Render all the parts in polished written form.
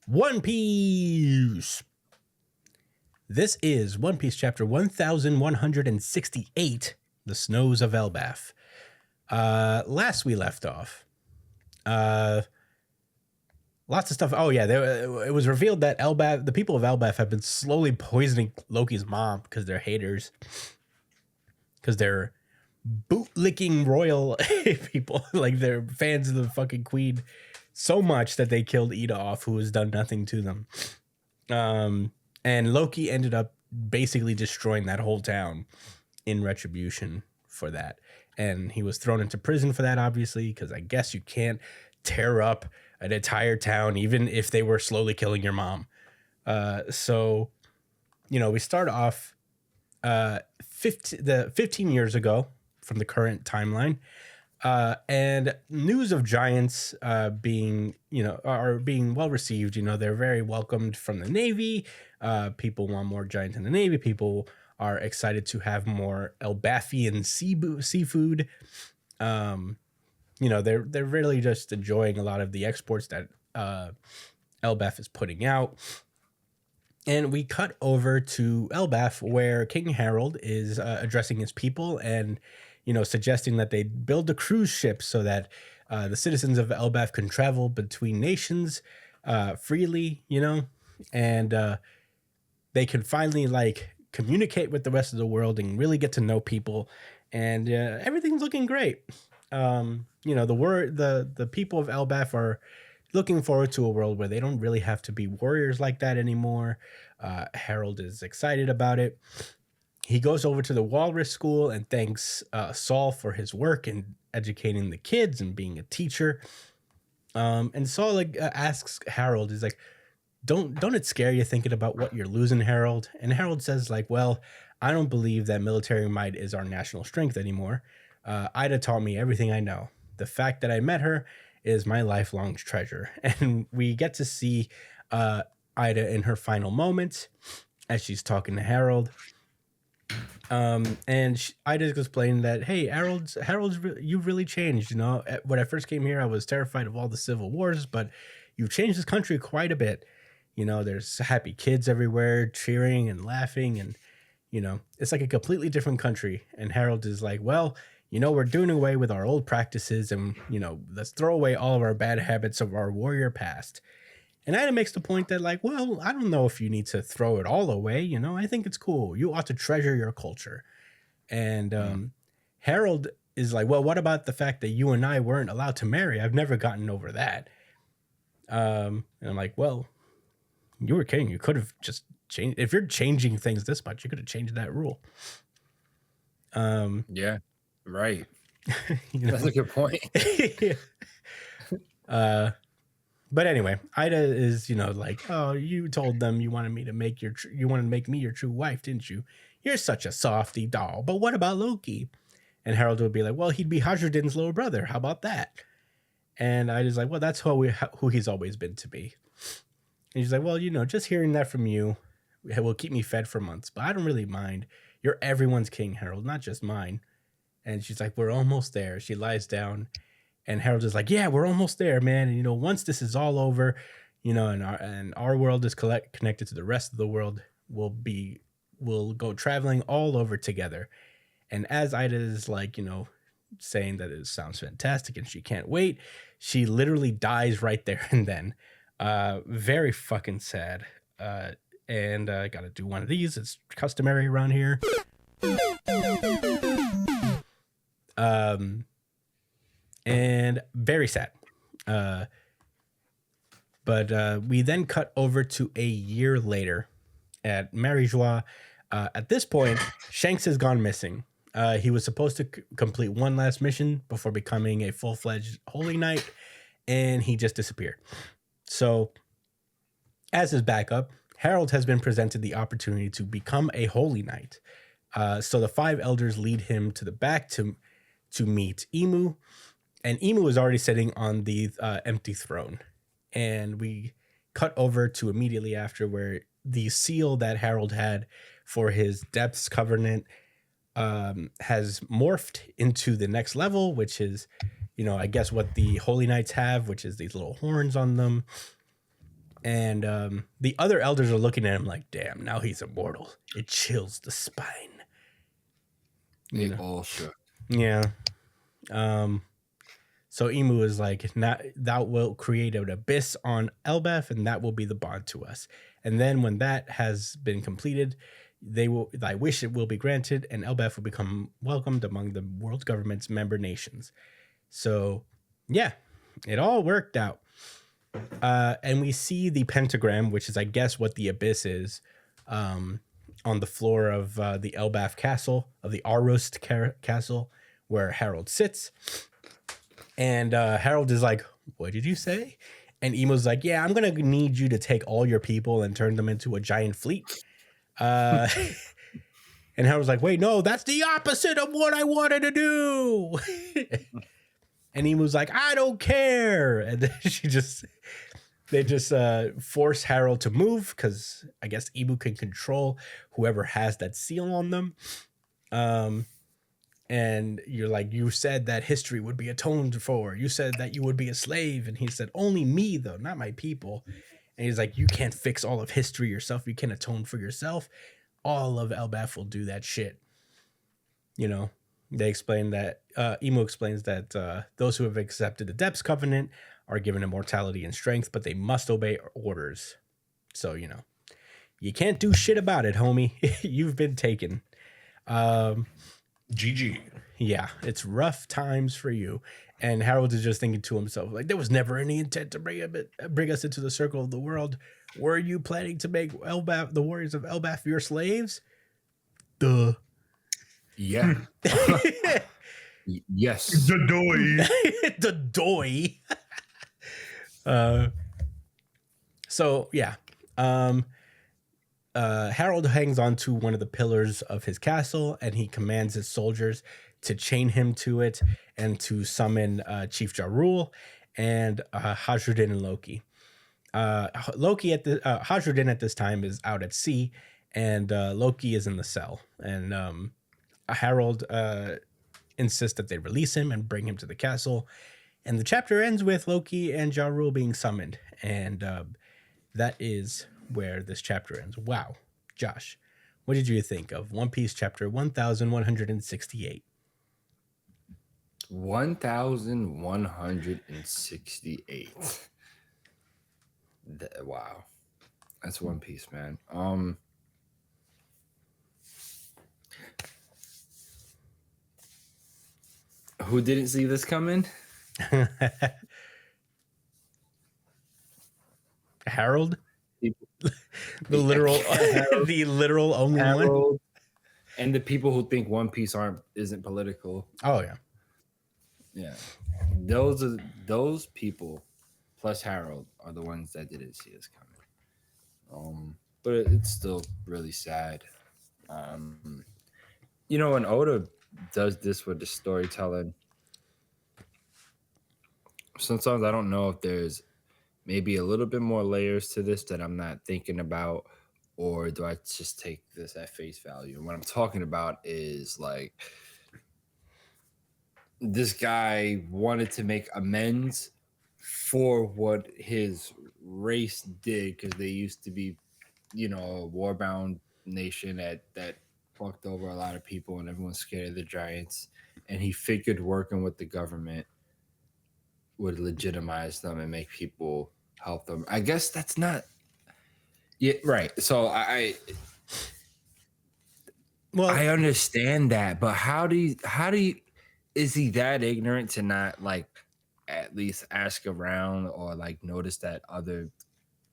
One Piece. This is One Piece chapter 1168, The Snows of Elbaf. Last we left off, lots of stuff. Oh yeah, it was revealed that the people of Elbaf have been slowly poisoning Loki's mom because they're haters, because they're bootlicking royal people, like they're fans of the fucking queen so much that they killed Ida off, who has done nothing to them. And Loki ended up basically destroying that whole town in retribution for that. And he was thrown into prison for that, obviously, because I guess you can't tear up an entire town, even if they were slowly killing your mom. So, we start off 15 years ago from the current timeline. And news of giants are being well received. They're very welcomed from the Navy. People want more giants in the Navy. People are excited to have more Elbafian seafood. They're really just enjoying a lot of the exports that Elbaf is putting out. And we cut over to Elbaf, where King Harald is addressing his people and suggesting that they build a cruise ship so that the citizens of Elbaf can travel between nations freely, and they can finally communicate with the rest of the world and really get to know people. And everything's looking great. The people of Elbaf are looking forward to a world where they don't really have to be warriors like that anymore. Harald is excited about it. He goes over to the Walrus School and thanks Saul for his work in educating the kids and being a teacher. And Saul asks Harald, he's like, don't it scare you thinking about what you're losing, Harald? And Harald says well, I don't believe that military might is our national strength anymore. Ida taught me everything I know. The fact that I met her is my lifelong treasure. And we get to see Ida in her final moments as she's talking to Harald. And Ida's explaining that, hey, Harold's you've really changed. When I first came here, I was terrified of all the civil wars, but you've changed this country quite a bit. There's happy kids everywhere cheering and laughing, and it's like a completely different country. And Harald is like, well, we're doing away with our old practices, and let's throw away all of our bad habits of our warrior past. And Ida makes the point that, well, I don't know if you need to throw it all away. I think it's cool. You ought to treasure your culture. And Harald is like, well, what about the fact that you and I weren't allowed to marry? I've never gotten over that. And I'm like, well, you were king. You could have just changed. If you're changing things this much, you could have changed that rule. Yeah, right. That's a good point. But anyway, Ida is, oh, you told them you wanted to make me your true wife, didn't you? You're such a softy doll. But what about Loki? And Harald would be like, well, he'd be Hajradin's little brother. How about that? And Ida's like, well, that's who he's always been to me. And she's like, well, just hearing that from you will keep me fed for months, but I don't really mind. You're everyone's king, Harald, not just mine. And she's like, we're almost there. She lies down. And Harold is like, yeah, we're almost there, man. And, once this is all over, and our world is connected to the rest of the world, we'll go traveling all over together. And as Ida is saying that it sounds fantastic and she can't wait, she literally dies right there and then. Very fucking sad. And I got to do one of these. It's customary around here. And very sad. But we then cut over to a year later at Marijois. At this point, Shanks has gone missing. He was supposed to complete one last mission before becoming a full-fledged Holy Knight, and he just disappeared. So, as his backup, Harald has been presented the opportunity to become a Holy Knight. So the 5 elders lead him to the back to meet Emu. And Emu is already sitting on the empty throne. And we cut over to immediately after, where the seal that Harald had for his Depths Covenant has morphed into the next level, which is, I guess what the Holy Knights have, which is these little horns on them. And the other elders are looking at him like, damn, now he's immortal. It chills the spine. You They know? all shook. Yeah. So Emu is like, thou will create an abyss on Elbaf, and that will be the bond to us. And then when that has been completed, thy wish it will be granted, and Elbaf will become welcomed among the world government's member nations. So yeah, it all worked out. And we see the pentagram, which is, I guess, what the abyss is, on the floor of the Elbaf castle, of the Arust castle, where Harald sits. And Harald is like, what did you say? And Emo's like, yeah, I'm going to need you to take all your people and turn them into a giant fleet. And Harold's like, wait, no, that's the opposite of what I wanted to do. And Emu's like, I don't care. And then they just force Harold to move because I guess Emu can control whoever has that seal on them. And you're like, you said that history would be atoned for. You said that you would be a slave. And he said, only me, though, not my people. And he's like, you can't fix all of history yourself. You can't atone for yourself. All of Elbaf will do that shit. You know, they explain that, Emu explains that those who have accepted the Depths Covenant are given immortality and strength, but they must obey orders. So, you know, you can't do shit about it, homie. You've been taken. GG. Yeah, it's rough times for you. And Harold is just thinking to himself, like, there was never any intent to bring us into the circle of the world. Were you planning to make Elbaf, the warriors of Elbaf, your slaves? Duh. Yeah. Yes. The doy. The doy. So yeah. Harold hangs on to one of the pillars of his castle, and he commands his soldiers to chain him to it and to summon Chief Jarul and Hajrudin and Loki. Hajrudin at this time is out at sea, and Loki is in the cell. And Harold insists that they release him and bring him to the castle. And the chapter ends with Loki and Jarul being summoned, and that is where this chapter ends. Wow. Josh, what did you think of One Piece chapter 1168? 1168. Wow. That's One Piece, man. Who didn't see this coming? Harold? The literal the literal only Harold, one? and the people who think One Piece isn't political. Oh yeah. Yeah. Those people plus Harold are the ones that didn't see this coming. But it's still really sad. You know, when Oda does this with the storytelling, sometimes I don't know if there's maybe a little bit more layers to this that I'm not thinking about, or do I just take this at face value? And what I'm talking about is like this guy wanted to make amends for what his race did because they used to be, you know, a war-bound nation that fucked over a lot of people and everyone's scared of the giants. And he figured working with the government would legitimize them and make people help them. I guess that's not. Yeah, right. So I understand that, but how do you is he that ignorant to not like at least ask around or like notice that other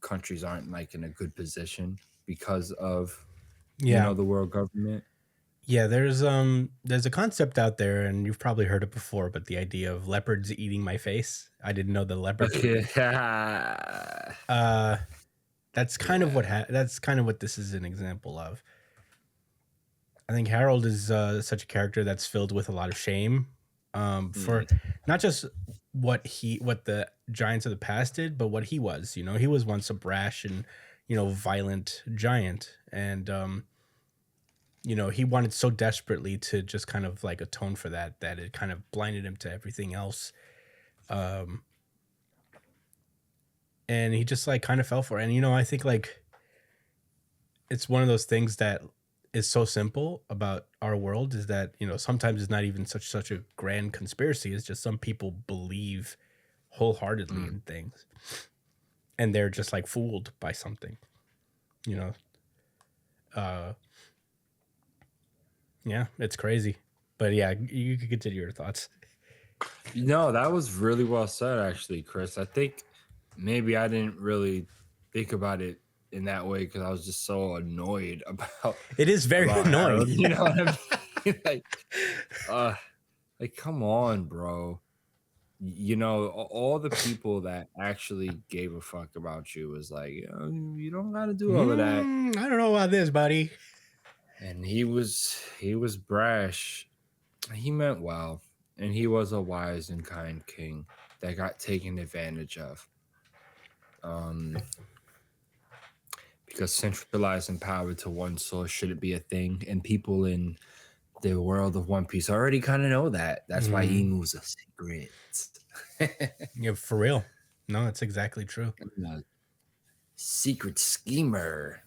countries aren't like in a good position because of you know the world government? Yeah, there's a concept out there, and you've probably heard it before, but the idea of leopards eating my face. I didn't know the leopard. That's kind of what this is an example of. I think Harold is such a character that's filled with a lot of shame for not just what the giants of the past did, but what he was. You know, he was once a brash and, you know, violent giant, and you know, he wanted so desperately to just kind of like atone for that it kind of blinded him to everything else. and he just like kind of fell for it. And I think like it's one of those things that is so simple about our world is that sometimes it's not even such a grand conspiracy. It's just some people believe wholeheartedly Mm. in things, and they're just like fooled by something. You know, uh, yeah, it's crazy. But yeah, you could continue your thoughts. No, that was really well said, actually, Chris. I think maybe I didn't really think about it in that way because I was just so annoyed It is very about annoying. Harold. You know what I mean? Uh, like, come on, bro. All the people that actually gave a fuck about you was like, you don't got to do all of that. I don't know about this, buddy. And he was brash. He meant well, and he was a wise and kind king that got taken advantage of. Um, because centralizing power to one source shouldn't be a thing, and people in the world of One Piece already kind of know that. That's why Mm, Emu's a secret. yeah, for real. No, it's exactly true. A secret schemer.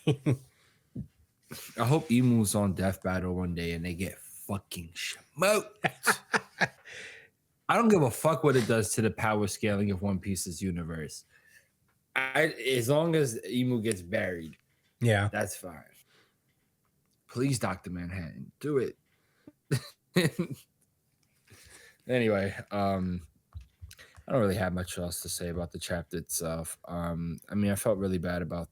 I hope Emu's on Death Battle one day and they get fucking smoked. I don't give a fuck what it does to the power scaling of One Piece's universe. As long as Emu gets buried, Yeah. that's fine. Please, Dr. Manhattan, do it. Anyway, I don't really have much else to say about the chapter itself. I mean, I felt really bad about,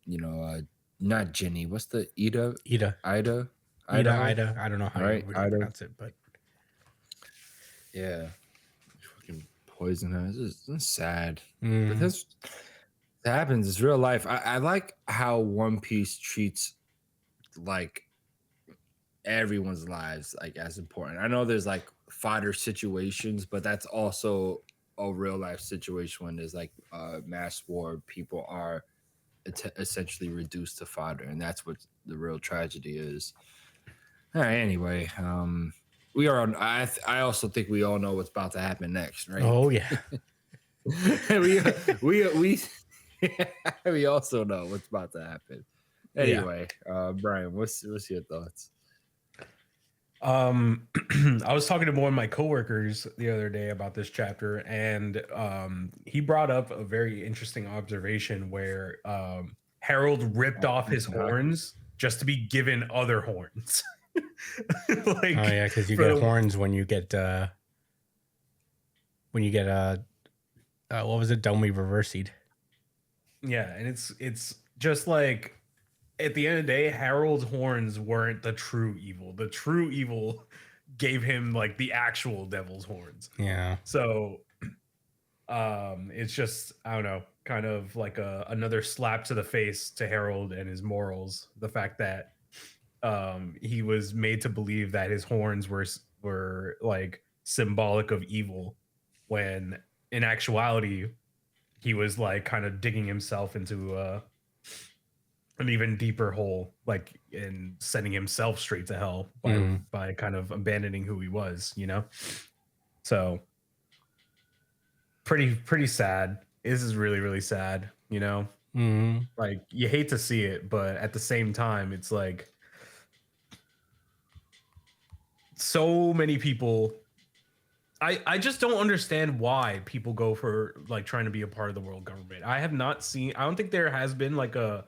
you know, not Jenny. What's the Ida? Ida. Ida? Ida, Idaho? Ida. I don't know how All you right, really Ida. pronounce it, but Yeah. Fucking poison her. It's sad. But mm, that happens. It's real life. I like how One Piece treats like everyone's lives like as important. I know there's like fodder situations, but that's also a real life situation when there's like mass war. People are essentially reduced to fodder, and that's what the real tragedy is. All right. Anyway, we are on. I also think we all know what's about to happen next, right? oh yeah. we we also know what's about to happen. Yeah. Anyway, Brian, what's your thoughts? I was talking to one of my coworkers the other day about this chapter, and he brought up a very interesting observation where Harold ripped off his horns just to be given other horns. Oh Like yeah, because you for get the horns when you get what was it? Domi reversied. yeah, and it's just like at the end of the day, Harold's horns weren't the true evil. The true evil gave him like the actual devil's horns. Yeah. So it's just I don't know, kind of like another slap to the face to Harold and his morals. The fact that he was made to believe that his horns were like symbolic of evil, when in actuality he was like kind of digging himself into an even deeper hole, like and sending himself straight to hell Mm, by kind of abandoning who he was, you know. So pretty sad. This is really really sad, you know. mm, Like you hate to see it, but at the same time, it's like so many people. I just don't understand why people go for like trying to be a part of the world government. I have not seen. I don't think there has been like a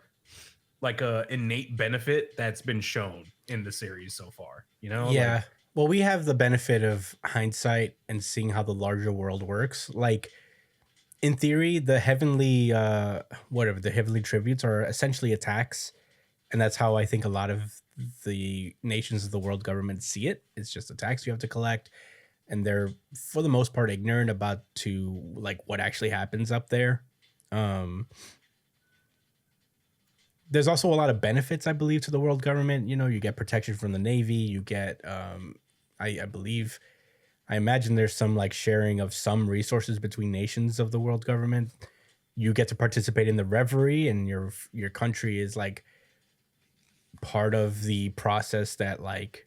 innate benefit that's been shown in the series so far. You know, yeah. like Well, we have the benefit of hindsight and seeing how the larger world works. Like in theory, the heavenly the heavenly tributes are essentially attacks, and that's how I think a lot of the nations of the world government see it. It's just attacks you have to collect, and they're for the most part ignorant about to like what actually happens up there. Um, there's also a lot of benefits, I believe, to the world government. You get protection from the Navy. You get, I believe, I imagine there's some like sharing of some resources between nations of the world government. You get to participate in the reverie, and your country is like part of the process that like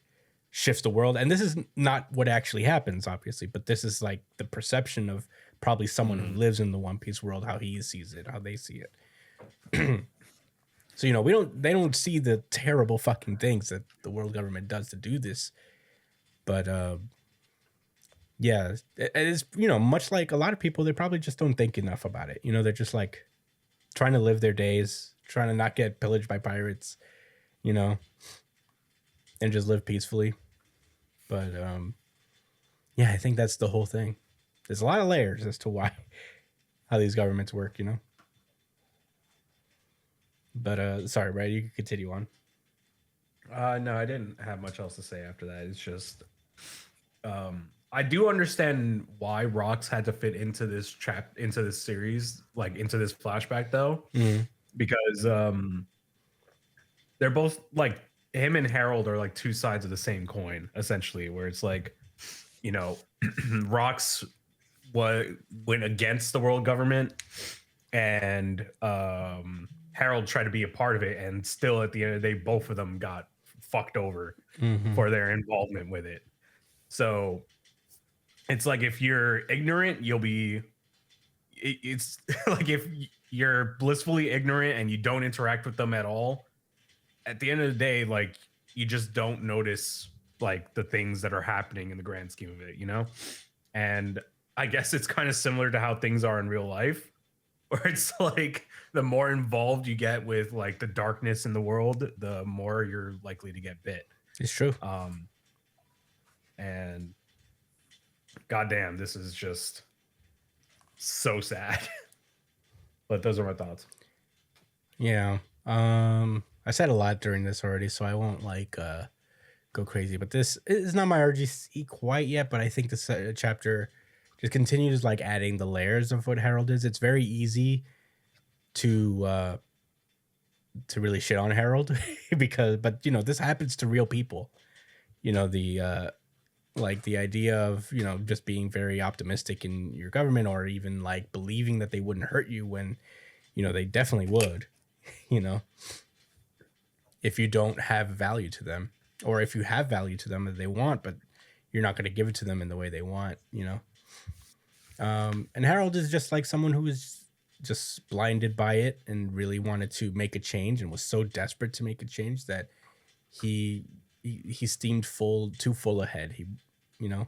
shifts the world. And this is not what actually happens, obviously, but this is like the perception of probably someone who Mhm. lives in the One Piece world, how he sees it, how they see it. So, you know, they don't see the terrible fucking things that the world government does to do this. But yeah, it is, you know, much like a lot of people, they probably just don't think enough about it. You know, they're just like trying to live their days, trying to not get pillaged by pirates, you know, and just live peacefully. But yeah, I think that's the whole thing. There's a lot of layers as to why how these governments work, you know. But sorry, Brad, you can continue on. No, I didn't have much else to say after that. It's just I do understand why rocks had to fit into into this series, like into this flashback though, Mm. because they're both like him and Harold are like two sides of the same coin, essentially, where it's like, you know, rocks went against the world government, and Harold tried to be a part of it, and still at the end of the day, both of them got fucked over Mm-hmm. for their involvement with it. So it's like if you're ignorant, you'll be. It's like if you're blissfully ignorant and you don't interact with them at all. At the end of the day, like you just don't notice like the things that are happening in the grand scheme of it, you know? And I guess it's kind of similar to how things are in real life, where it's like the more involved you get with like the darkness in the world, the more you're likely to get bit. It's true. And goddamn, this is just so sad. But those are my thoughts. Yeah. I said a lot during this already, so I won't like go crazy. But this is not my RGC quite yet, but I think this chapter just continues like adding the layers of what Harold is. It's very easy to really shit on Harold but you know, this happens to real people. You know, the like the idea of, you know, just being very optimistic in your government, or even like believing that they wouldn't hurt you when, you know, they definitely would, you know, if you don't have value to them, or if you have value to them that they want, but you're not going to give it to them in the way they want, you know. And Harold is just like someone who was just blinded by it and really wanted to make a change, and was so desperate to make a change that he steamed too full ahead. You know,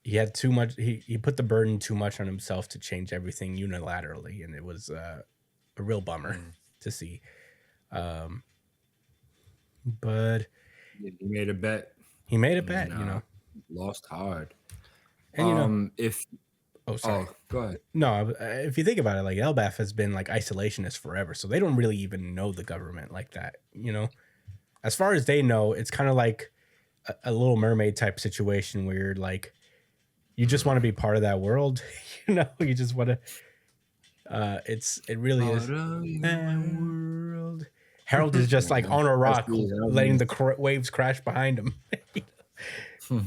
he had too much. He put the burden too much on himself to change everything unilaterally, and it was a real bummer to see. But He made a bet. he made a and, bet, you know, lost hard. and you know. If Oh, sorry. go ahead. No, if you think about it, like Elbaf has been like isolationist forever, so they don't really even know the government like that. You know, as far as they know, it's kind of like a Little Mermaid type situation where you're like, you just want to be part of that world. You know, you just want to. It really is that world. Harold is just like on a rock, letting the waves crash behind him. You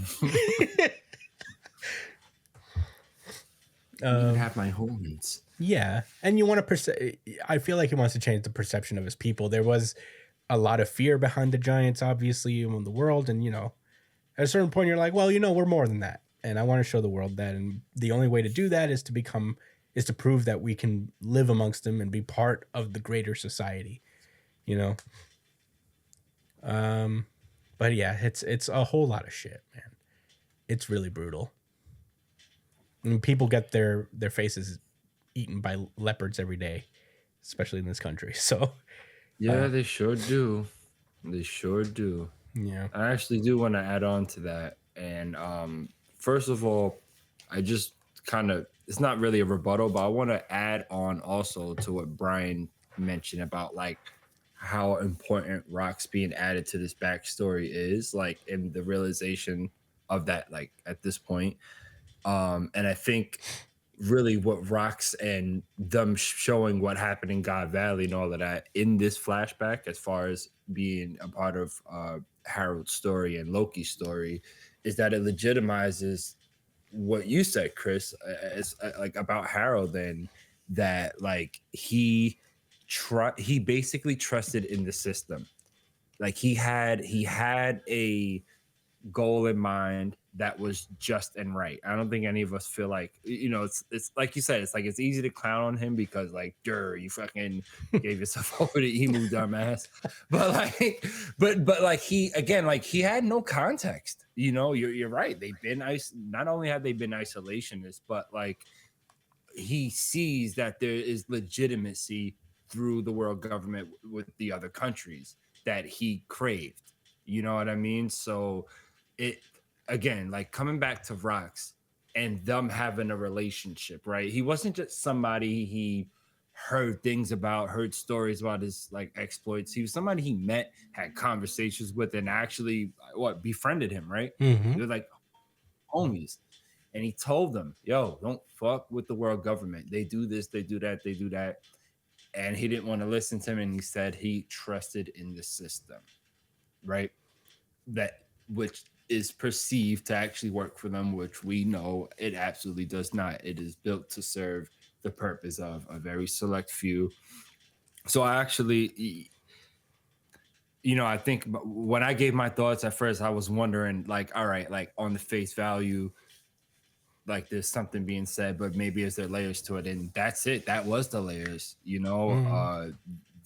can have my horns. Yeah, and you want to I feel like he wants to change the perception of his people. There was a lot of fear behind the giants, obviously, in the world, and you know, at a certain point, you're like, well, you know, we're more than that, and I want to show the world that, and the only way to do that is to prove that we can live amongst them and be part of the greater society, you know. But yeah, it's a whole lot of shit, man. It's really brutal. And people get their faces eaten by leopards every day, especially in this country. So yeah, they sure do. They sure do. Yeah, I actually do want to add on to that. And first of all, I just kind of, it's not really a rebuttal, but I want to add on also to what Brian mentioned about like how important rocks being added to this backstory is, like in the realization of that, like at this point. And I think really what rocks and them showing what happened in God Valley and all of that in this flashback, as far as being a part of Harold's story and Loki's story, is that it legitimizes what you said, Chris, as like about Harold, and that like he basically trusted in the system. Like he had a goal in mind. that was just and right. I don't think any of us feel like, it's like you said, it's like it's easy to clown on him because like, you fucking gave yourself over to emu dumbass. But like, but like he again, like he had no context. You're right. Not only have they been isolationists, but like he sees that there is legitimacy through the world government with the other countries that he craved. You know what I mean? So it again, like coming back to Rocks and them having a relationship, right? He wasn't just somebody he heard things about, heard stories about his like exploits. He was somebody he met, had conversations with, and actually befriended him, right? Mm-hmm. They were like homies. And he told them, yo, don't fuck with the world government. They do this, they do that, they do that. And he didn't want to listen to him. And he said he trusted in the system, right? Which is perceived to actually work for them, which we know it absolutely does not. It is built to serve the purpose of a very select few. So I actually, I think when I gave my thoughts at first, I was wondering, like, all right, like on the face value, like there's something being said, but maybe is there layers to it? And that's it. That was the layers,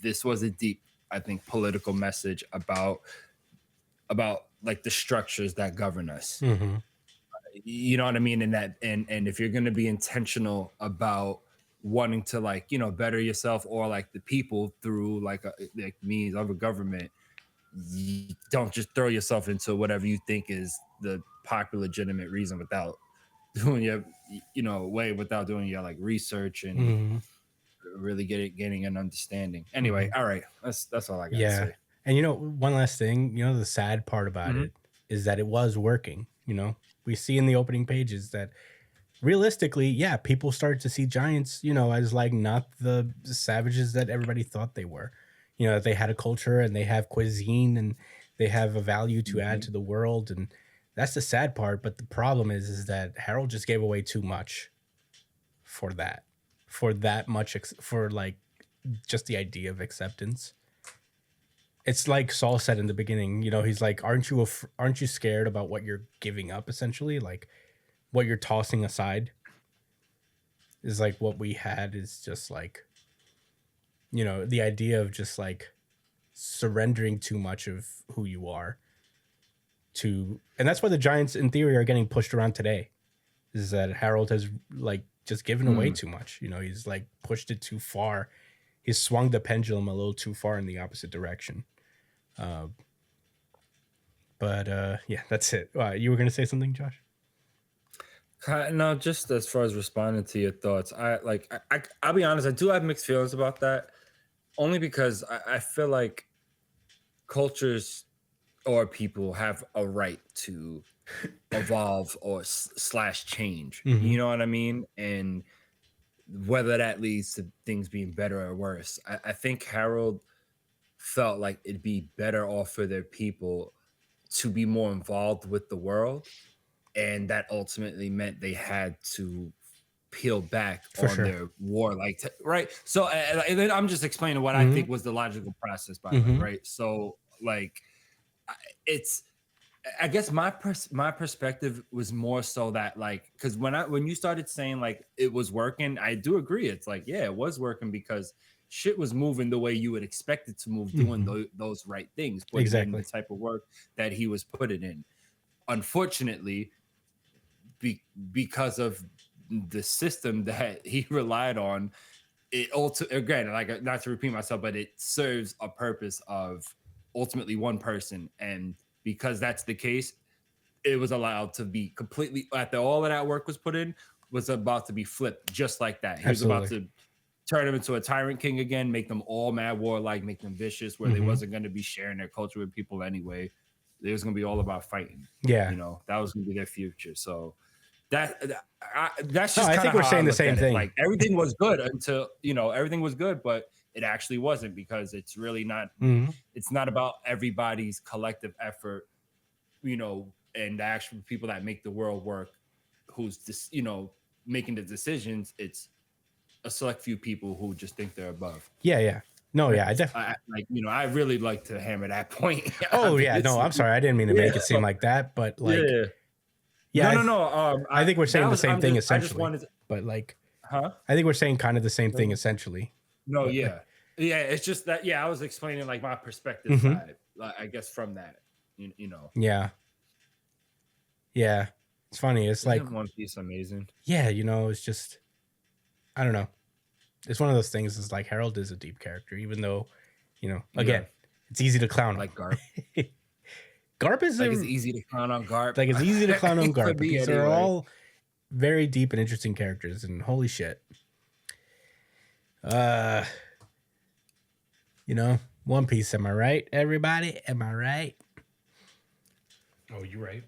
This was a deep, I think, political message about like the structures that govern us. Mm-hmm. You know what I mean? And that and if you're gonna be intentional about wanting to like, better yourself or like the people through like means of a government, you don't just throw yourself into whatever you think is the popular legitimate reason without doing your without doing your like research and Mm-hmm. really getting an understanding. Anyway, all right, that's all I got to Yeah. say. And one last thing, the sad part about Mhm. it is that it was working. We see in the opening pages that realistically, yeah, people started to see giants, as like not the savages that everybody thought they were. That they had a culture and they have cuisine and they have a value to add Mhm. to the world. And that's the sad part. But the problem is that Harold just gave away too much for that much, for like just the idea of acceptance. It's like Saul said in the beginning, he's like, aren't you scared about what you're giving up, essentially? Like what you're tossing aside is like what we had is just like, the idea of just like surrendering too much of who you are and that's why the Giants in theory are getting pushed around today, is that Harold has like just given away too much. He's like pushed it too far. He's swung the pendulum a little too far in the opposite direction. But yeah, that's it. You were going to say something, Josh? No, just as far as responding to your thoughts, I'll be honest, I do have mixed feelings about that, only because I feel like cultures or people have a right to evolve or slash change. Mhm. You know what I mean? And whether that leads to things being better or worse, I think Harold felt like it'd be better off for their people to be more involved with the world, and that ultimately meant they had to peel back For on sure. their war right. So and then I'm just explaining what I think was the logical process, by the way, right? So like it's I guess my perspective was more so that like, because when you started saying like it was working, I do agree. It's like, yeah, it was working because shit was moving the way you would expect it to move, doing those right things, putting in Exactly. the type of work that he was putting in. Unfortunately, because of the system that he relied on, it again, like, not to repeat myself, but it serves a purpose of ultimately one person, and because that's the case, it was allowed to be completely, after all of that work was put in, was about to be flipped just like that. He was about to turn them into a tyrant king again, make them all mad warlike, make them vicious, where they wasn't going to be sharing their culture with people anyway. It was going to be all about fighting. Yeah. That was going to be their future. So that's just I think we're saying the same thing. Like everything was good until everything was good, but it actually wasn't, because it's really not. It's not about everybody's collective effort, and the actual people that make the world work, who's just making the decisions. It's a select few people who just think they're above. Yeah. No, yeah, I definitely I really like to hammer that point. Oh yeah, no, I'm sorry, I didn't mean to make it seem like that, but like, Yeah, No. I think we're saying the same thing I just essentially. wanted to, But like, huh? I think we're saying kind of the same thing essentially. No, But, yeah. Yeah, it's just that, yeah, I was explaining like my perspective Mhm. side, like, I guess from that, you know. Yeah. Yeah. It's funny. It's like, Isn't One Piece amazing? yeah, you know, it's just, I don't know. It's one of those things. It's like Harold is a deep character, even though, you know, again, Yeah, it's easy to clown like him. Garp. Garp is Like, it's easy to clown on Garp. like it's easy to clown on For Garp, but me these are anyway. all very deep and interesting characters. And holy shit, uh, you know, One Piece. Am I right, everybody? Am I right? Oh, you right.